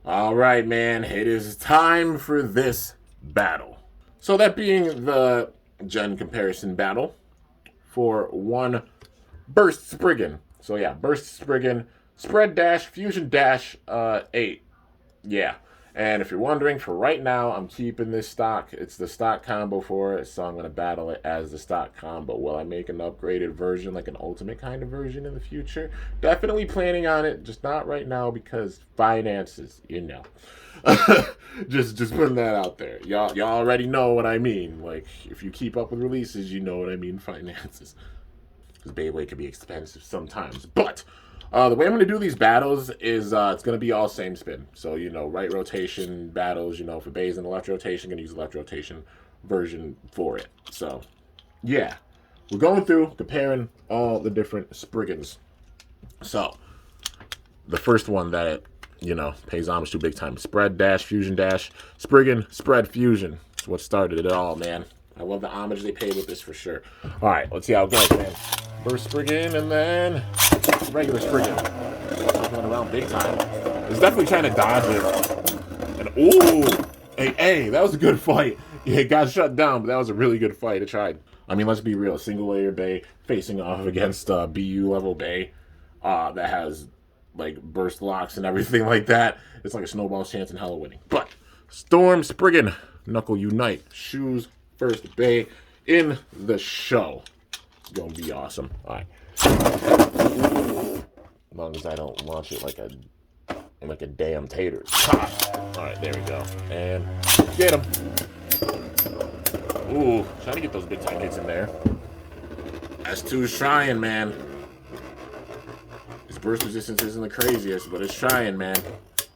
All right, man, it is time for this battle. So, that being the gen comparison battle for one Burst Spriggan. So, yeah, Burst Spriggan, Spread Dash, Fusion Dash 8. Yeah. And if you're wondering, for right now, I'm keeping this stock. It's the stock combo for it, so I'm going to battle it as the stock combo. Will I make an upgraded version, like an ultimate kind of version in the future? Definitely planning on it, just not right now because finances, you know. just putting that out there. Y'all already know what I mean. Like, if you keep up with releases, you know what I mean, finances. Because Beyblade can be expensive sometimes. But the way I'm going to do these battles is it's going to be all same spin. So, right rotation battles, for Bays in the left rotation, going to use the left rotation version for it. So, yeah. We're going through, comparing all the different Spriggans. So, the first one that, pays homage to big time. Spread Dash, Fusion Dash, Spriggan, Spread Fusion. That's what started it all, man. I love the homage they paid with this for sure. All right, let's see how it goes, man. First Spriggan, and then regular Spriggan. Going around big time. He's definitely trying to dodge it. And ooh, hey, that was a good fight. Yeah, it got shut down, but that was a really good fight. It tried. I mean, let's be real. Single layer Bay facing off against BU level Bay that has like burst locks and everything like that. It's like a snowball's chance in hell of winning. But Storm Spriggan, Knuckle Unite, Shoes first Bay in the show. It's gonna be awesome. All right. As long as I don't launch it like a damn tater. All right, there we go. And get him. Ooh, trying to get those big time hits in there. S2's trying, man. His burst resistance isn't the craziest, but it's trying, man.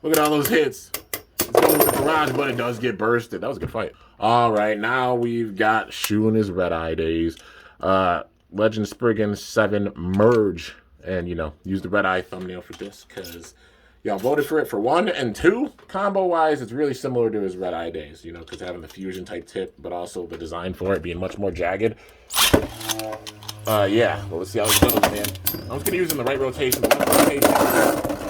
Look at all those hits. It's going with the barrage, but it does get bursted. That was a good fight. All right, now we've got Shu in his red eye days. Legend Spriggan 7 merge. And, use the red eye thumbnail for this because y'all voted for it for 1 and 2. Combo-wise, it's really similar to his red eye days, because having the fusion type tip, but also the design for it being much more jagged. Yeah, well, let's see how it goes, man. I'm just going to use in the right rotation, the left rotation.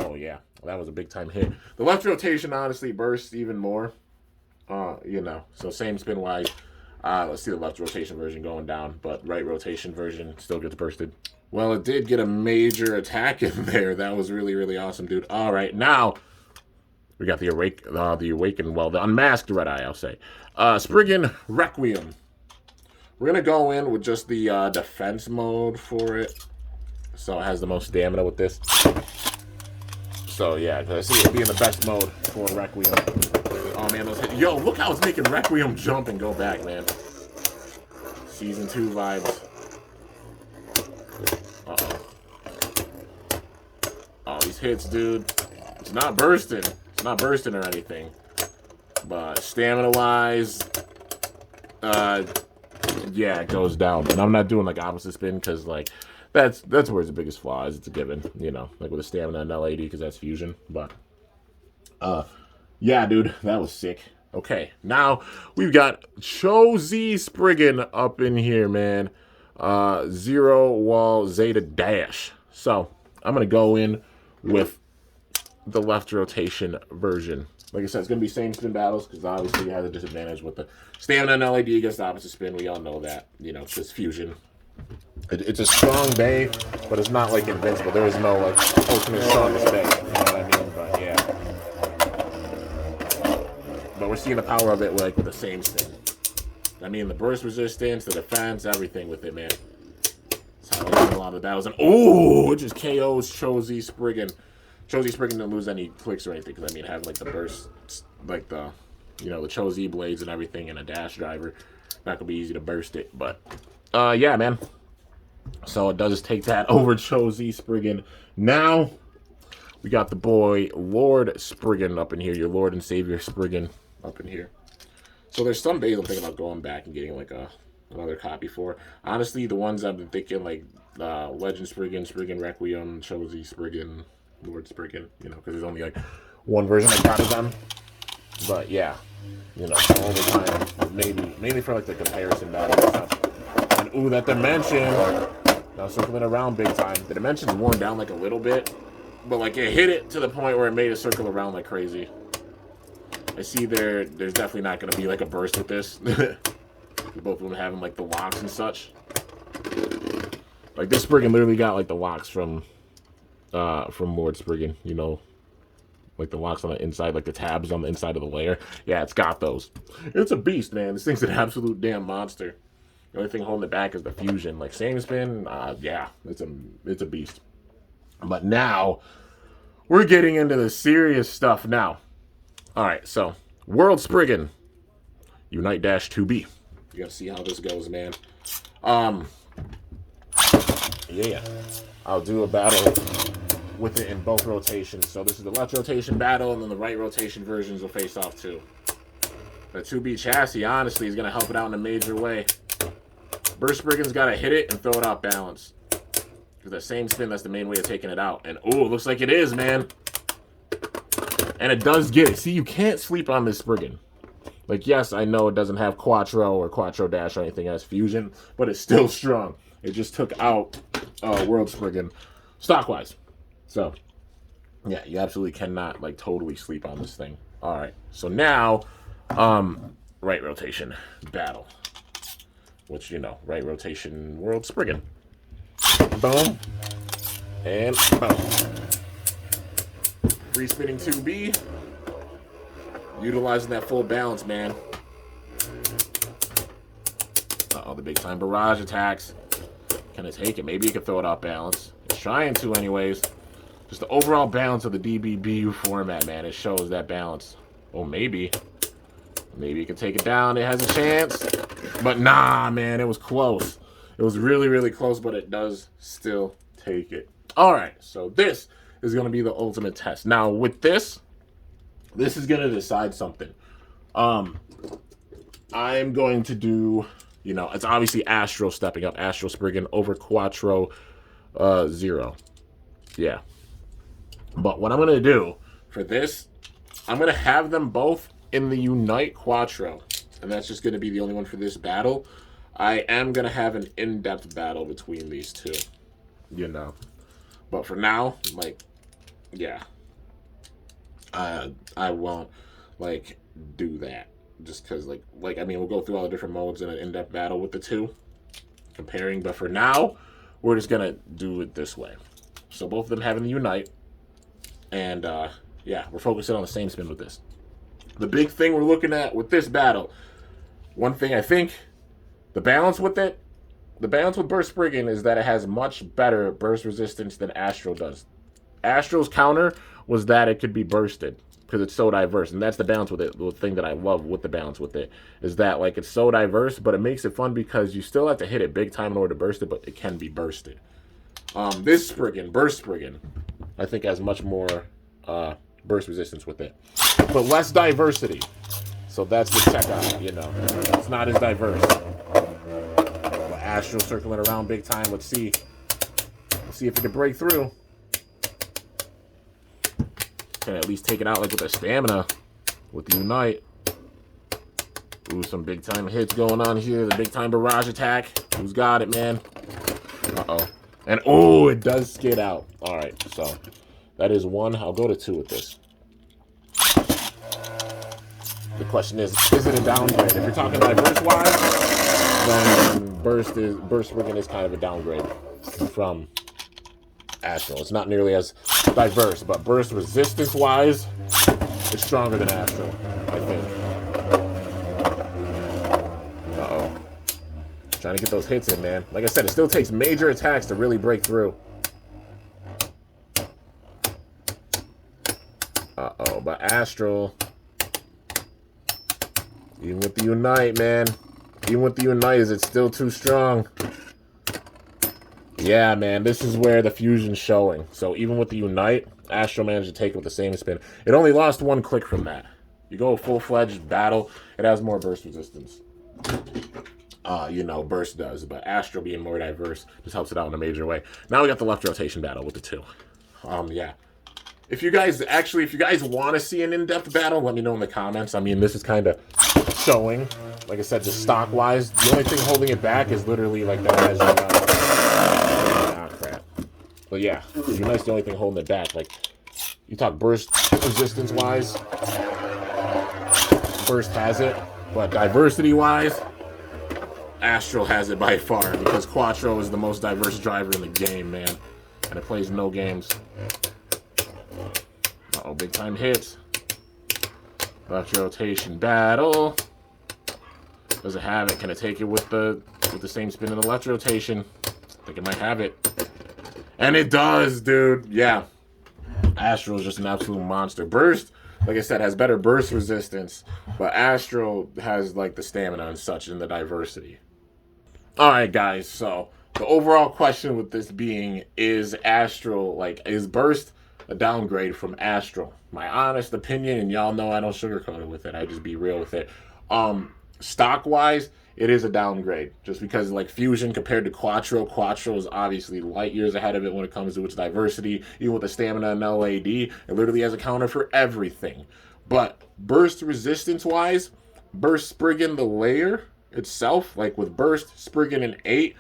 Oh, yeah, that was a big-time hit. The left rotation, honestly, bursts even more, so same spin-wise. Let's see the left rotation version going down, but right rotation version still gets bursted. Well, it did get a major attack in there. That was really, really awesome, dude. All right, now we got the unmasked red eye, I'll say. Spriggan Requiem. We're going to go in with just the defense mode for it. So it has the most stamina with this. So, yeah, I see it being the best mode for Requiem. Oh, man, those hits. Yo, look how it's making Requiem jump and go back, man. Season 2 vibes. Uh-oh. Oh, these hits, dude. It's not bursting. It's not bursting or anything. But stamina-wise, yeah, it goes down. And I'm not doing, like, opposite spin because, like, that's where the biggest flaw is. It's a given, like with the stamina and LAD because that's fusion. But, yeah, dude, that was sick. Okay, now we've got Chozey Spriggan up in here, man. Zero wall Zeta Dash. So I'm gonna go in with the left rotation version. Like I said, it's gonna be same spin battles because obviously it has a disadvantage with the stamina and LAD against the opposite spin. We all know that. It's just fusion. It's a strong bay, but it's not like invincible. There is no like ultimate strongest bay. You know what I mean? But yeah. But we're seeing the power of it like with the same spin. I mean, the burst resistance, the defense, everything with it, man. That's how I win a lot of the battles. And oh, it just KOs Chozey Spriggan. Chozey Spriggan didn't lose any clicks or anything because I mean, having like the burst, like the Chozey blades and everything, and a dash driver, not gonna be easy to burst it. But yeah, man. So it does take that over Chozey Spriggan. Now we got the boy Lord Spriggan up in here. Your Lord and Savior Spriggan up in here. So there's some bays I'm thinking about going back and getting like another copy for. Honestly, the ones I've been thinking like Legend Spriggan, Spriggan Requiem, Chozey Spriggan, Lord Spriggan, because there's only like one version I got of them. But yeah, all the time, mainly for like the comparison battle and stuff. And ooh, that dimension. Now circling around big time. The dimension's worn down like a little bit, But, like, it hit it to the point where it made it circle around like crazy. I see there's definitely not going to be, like, a burst with this. Both of them having, like, the locks and such. Like, this Spriggan literally got, like, the locks from Lord Spriggan, you know. Like, the locks on the inside, like, the tabs on the inside of the layer. Yeah, it's got those. It's a beast, man. This thing's an absolute damn monster. The only thing holding it back is the fusion. Like, same spin, yeah, it's a beast. But now, we're getting into the serious stuff now. Alright, so, World Spriggan. Unite-2B. You gotta see how this goes, man. Yeah. I'll do a battle with it in both rotations. So this is the left rotation battle, and then the right rotation versions will face off too. The 2B chassis, honestly, is going to help it out in a major way. Burst Spriggan's got to hit it and throw it off balance. Because that same spin, that's the main way of taking it out. And, oh, it looks like it is, man. And it does get it. See, you can't sleep on this Spriggan. Like, yes, I know it doesn't have Quattro or Quattro Dash or anything as fusion, but it's still strong. It just took out World Spriggan stock-wise. So, yeah, you absolutely cannot, like, totally sleep on this thing. All right, so now, right rotation battle. Which, you know, right rotation World Spriggan. Boom. And boom. Free spinning 2B. Utilizing that full balance, man. Uh-oh, the big time barrage attacks. Can it take it? Maybe it can throw it off balance. It's trying to anyways. Just the overall balance of the DBBU format, man. It shows that balance. Oh, maybe. Maybe it can take it down. It has a chance. But nah, man. It was close. It was really, really close, but it does still take it. All right. So this is going to be the ultimate test. Now, with this is going to decide something. I'm going to do, you know, it's obviously Astral stepping up. Astral Spriggan over Quattro 0. Yeah. But what I'm going to do for this, I'm going to have them both in the Unite Quattro. And that's just going to be the only one for this battle. I am going to have an in-depth battle between these two. You know. But for now, like, yeah. I won't, like, do that. Just because, like, I mean, we'll go through all the different modes in an in-depth battle with the two. Comparing. But for now, we're just going to do it this way. So both of them having the Unite. And, yeah, we're focusing on the same spin with this. The big thing we're looking at with this battle, one thing I think, the balance with it, the balance with Burst Spriggan is that it has much better burst resistance than Astral does. Astral's counter was that it could be bursted because it's so diverse, and that's the balance with it. The thing that I love with the balance with it is that, like, it's so diverse, but it makes it fun because you still have to hit it big time in order to burst it, but it can be bursted. This Spriggan, Burst Spriggan, I think has much more burst resistance with it, but less diversity. So that's the check on it, you know. It's not as diverse. But Astral circling around big time. Let's see. Let's see if it can break through. Can at least take it out like with a stamina with the Unite. Ooh, some big time hits going on here. The big time barrage attack. Who's got it, man? Uh-oh. And oh, it does skid out. All right, so that is one. I'll go to 2 with this. The question is it a downgrade? If you're talking diverse-wise, then Burst Spriggan is kind of a downgrade from Astral. It's not nearly as diverse, but burst resistance-wise, it's stronger than Astral, I think. Uh-oh. Trying to get those hits in, man. Like I said, it still takes major attacks to really break through. Uh-oh, but Astral, even with the Unite, man. Even with the Unite, is it still too strong? Yeah, man, this is where the fusion's showing. So even with the Unite, Astral managed to take it with the same spin. It only lost 1 click from that. You go a full-fledged battle, it has more burst resistance. You know, Burst does, but Astral being more diverse just helps it out in a major way. Now we got the left rotation battle with the 2. Yeah. If you guys want to see an in-depth battle, let me know in the comments. I mean, this is kind of showing. Like I said, just stock-wise, the only thing holding it back is literally like that as crap. But yeah, Unite's the only thing holding it back. Like, you talk burst resistance wise, Burst has it, but diversity wise, Astral has it by far, because Quattro is the most diverse driver in the game, man. And it plays no games. Uh-oh, big time hits. Left rotation battle. Does it have it? Can it take it with the same spin in the left rotation? I think it might have it. And it does, dude. Yeah. Astral is just an absolute monster. Burst, like I said, has better burst resistance, but Astral has like the stamina and such and the diversity. Alright guys, so the overall question with this being, is Astral, like, is Burst a downgrade from Astral? My honest opinion, and y'all know I don't sugarcoat it with it, I just be real with it. Stock wise, it is a downgrade, just because like Fusion compared to Quattro is obviously light years ahead of it when it comes to its diversity. Even with the stamina and LAD, it literally has a counter for everything. But burst resistance wise, Burst Spriggan the layer itself, like with Burst Spriggan and 8,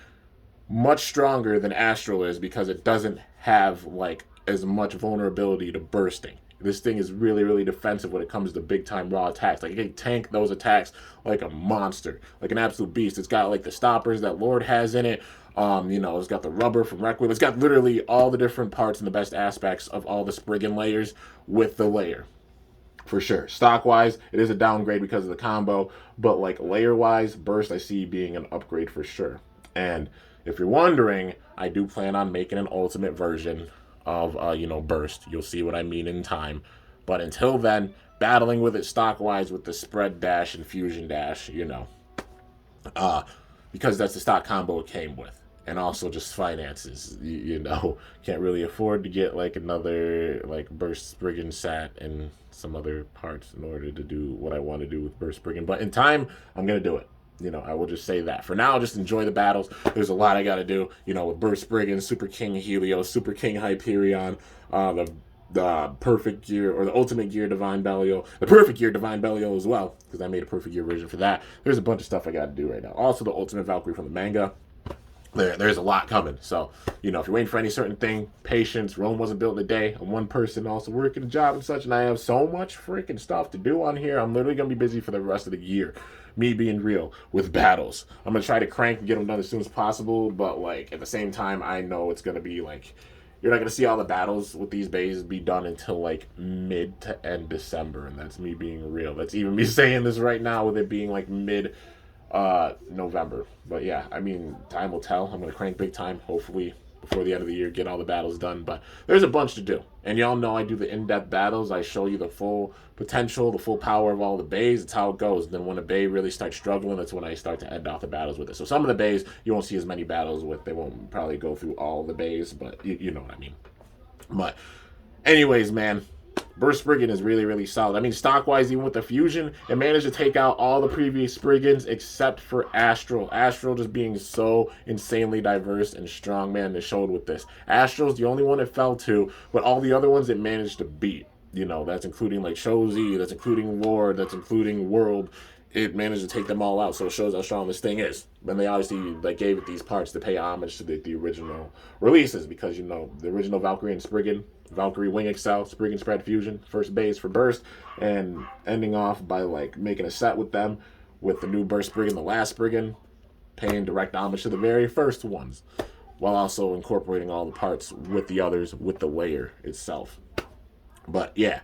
much stronger than Astral is, because it doesn't have like as much vulnerability to bursting. This thing is really, really defensive when it comes to big-time raw attacks. Like, it can tank those attacks like a monster, like an absolute beast. It's got, like, the stoppers that Lord has in it. You know, it's got the rubber from Requiem. It's got literally all the different parts and the best aspects of all the Spriggan layers with the layer. For sure. Stock-wise, it is a downgrade because of the combo. But, like, layer-wise, Burst I see being an upgrade for sure. And if you're wondering, I do plan on making an ultimate version of, you know, Burst. You'll see what I mean in time. But until then, battling with it stock-wise with the Spread Dash and Fusion Dash, you know. Because that's the stock combo it came with. And also just finances, you know. Can't really afford to get, like, another, like, Burst Spriggan set and some other parts in order to do what I want to do with Burst Spriggan. But in time, I'm going to do it. You know, I will just say that. For now, just enjoy the battles. There's a lot I got to do, you know, with Burst Spriggan, Super King Helios, Super King Hyperion, the Perfect Gear, or the Ultimate Gear Divine Belial, the Perfect Gear Divine Belial as well, because I made a Perfect Gear version for that. There's a bunch of stuff I got to do right now. Also, the Ultimate Valkyrie from the manga. There's a lot coming. So, you know, if you're waiting for any certain thing, patience. Rome wasn't built in a day. I'm one person also working a job and such, and I have so much freaking stuff to do on here. I'm literally going to be busy for the rest of the year. Me being real with battles. I'm going to try to crank and get them done as soon as possible, but, like, at the same time, I know it's going to be, like, you're not going to see all the battles with these bays be done until, like, mid to end December, and that's me being real. That's even me saying this right now with it being, like, mid November. But yeah, I mean, time will tell. I'm gonna crank big time, hopefully before the end of the year, get all the battles done. But there's a bunch to do, and y'all know I do the in-depth battles. I show you the full potential, the full power of all the bays. It's how it goes. And then when a bay really starts struggling, that's when I start to end off the battles with it. So some of the bays you won't see as many battles with. They won't probably go through all the bays, but you know what I mean. But anyways, man, Burst Spriggan is really, really solid. I mean, stock-wise, even with the Fusion, it managed to take out all the previous Spriggans except for Astral. Astral just being so insanely diverse and strong, man, it showed with this. Astral's the only one it fell to, but all the other ones it managed to beat. You know, that's including, like, Chozey, that's including Lord, that's including World. It managed to take them all out, so it shows how strong this thing is. And they obviously, like, gave it these parts to pay homage to the original releases, because, you know, the original Valkyrie and Spriggan, Valkyrie Wing Excel, Spriggan Spread Fusion, first base for Burst, and ending off by, like, making a set with them with the new Burst Spriggan, the last Spriggan, paying direct homage to the very first ones, while also incorporating all the parts with the others with the layer itself. But yeah.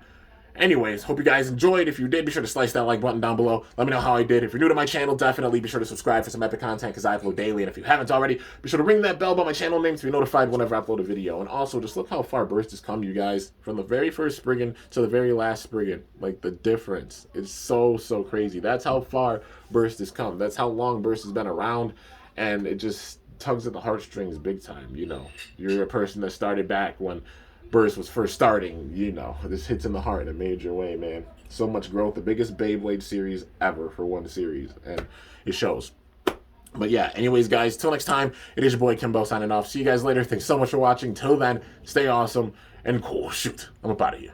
Anyways, hope you guys enjoyed. If you did, be sure to slice that like button down below. Let me know how I did. If you're new to my channel, definitely be sure to subscribe for some epic content, because I upload daily. And if you haven't already, be sure to ring that bell by my channel name to be notified whenever I upload a video. And also, just look how far Burst has come, you guys. From the very first Spriggan to the very last Spriggan. Like, the difference is so, so crazy. That's how far Burst has come. That's how long Burst has been around. And it just tugs at the heartstrings big time, you know. You're a person that started back when Burst was first starting, you know, this hits in the heart in a major way, man. So much growth, the biggest Beyblade series ever for one series, and it shows. But yeah, anyways, guys, till next time, it is your boy Kimbo signing off. See you guys later. Thanks so much for watching. Till then, stay awesome and cool. Shoot, I'm up out of here.